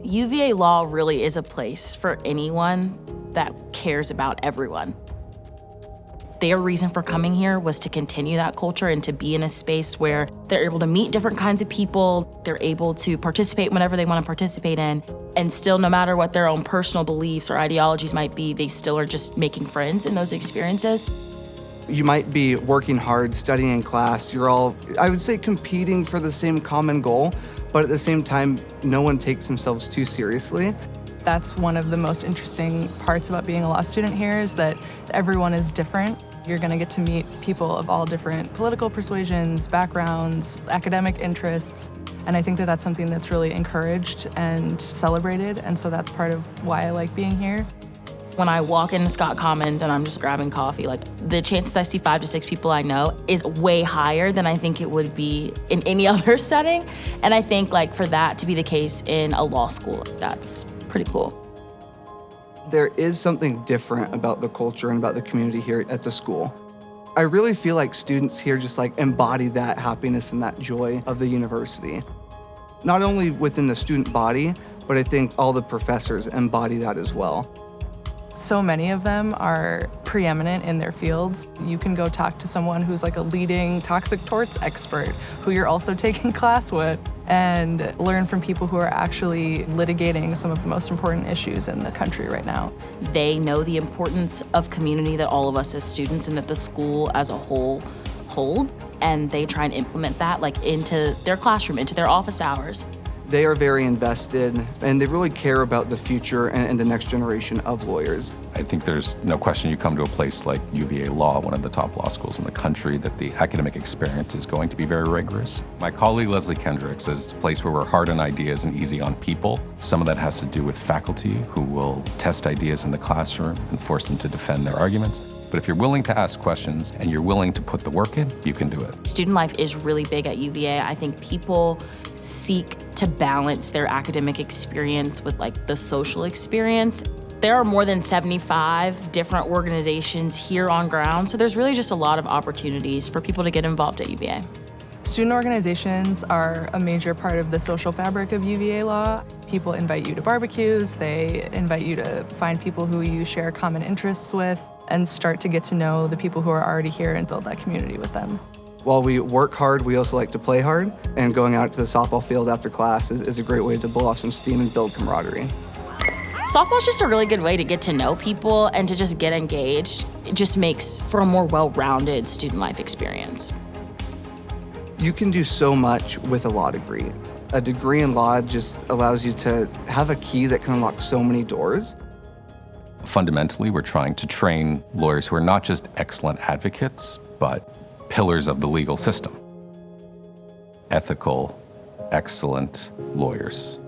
UVA Law really is a place for anyone that cares about everyone. Their reason for coming here was to continue that culture and to be in a space where they're able to meet different kinds of people, they're able to participate whenever they want to participate in, and still, no matter what their own personal beliefs or ideologies might be, they still are just making friends in those experiences. You might be working hard, studying in class, you're all, I would say, competing for the same common goal, but at the same time, no one takes themselves too seriously. That's one of the most interesting parts about being a law student here is that everyone is different. You're going to get to meet people of all different political persuasions, backgrounds, academic interests, and I think that that's something that's really encouraged and celebrated, and so that's part of why I like being here. When I walk into Scott Commons and I'm just grabbing coffee, like the chances I see 5 to 6 people I know is way higher than I think it would be in any other setting. And I think like for that to be the case in a law school, that's pretty cool. There is something different about the culture and about the community here at the school. I really feel like students here just like embody that happiness and that joy of the university. Not only within the student body, but I think all the professors embody that as well. So many of them are preeminent in their fields. You can go talk to someone who's like a leading toxic torts expert who you're also taking class with and learn from people who are actually litigating some of the most important issues in the country right now. They know the importance of community that all of us as students and that the school as a whole hold, and they try and implement that like into their classroom, into their office hours. They are very invested, and they really care about the future and the next generation of lawyers. I think there's no question you come to a place like UVA Law, one of the top law schools in the country, that the academic experience is going to be very rigorous. My colleague Leslie Kendrick says it's a place where we're hard on ideas and easy on people. Some of that has to do with faculty who will test ideas in the classroom and force them to defend their arguments. But if you're willing to ask questions and you're willing to put the work in, you can do it. Student life is really big at UVA. I think people seek to balance their academic experience with like the social experience. There are more than 75 different organizations here on ground, so there's really just a lot of opportunities for people to get involved at UVA. Student organizations are a major part of the social fabric of UVA Law. People invite you to barbecues, they invite you to find people who you share common interests with, and start to get to know the people who are already here and build that community with them. While we work hard, we also like to play hard, and going out to the softball field after class is a great way to blow off some steam and build camaraderie. Softball is just a really good way to get to know people and to just get engaged. It just makes for a more well-rounded student life experience. You can do so much with a law degree. A degree in law just allows you to have a key that can unlock so many doors. Fundamentally, we're trying to train lawyers who are not just excellent advocates, but pillars of the legal system. Ethical, excellent lawyers.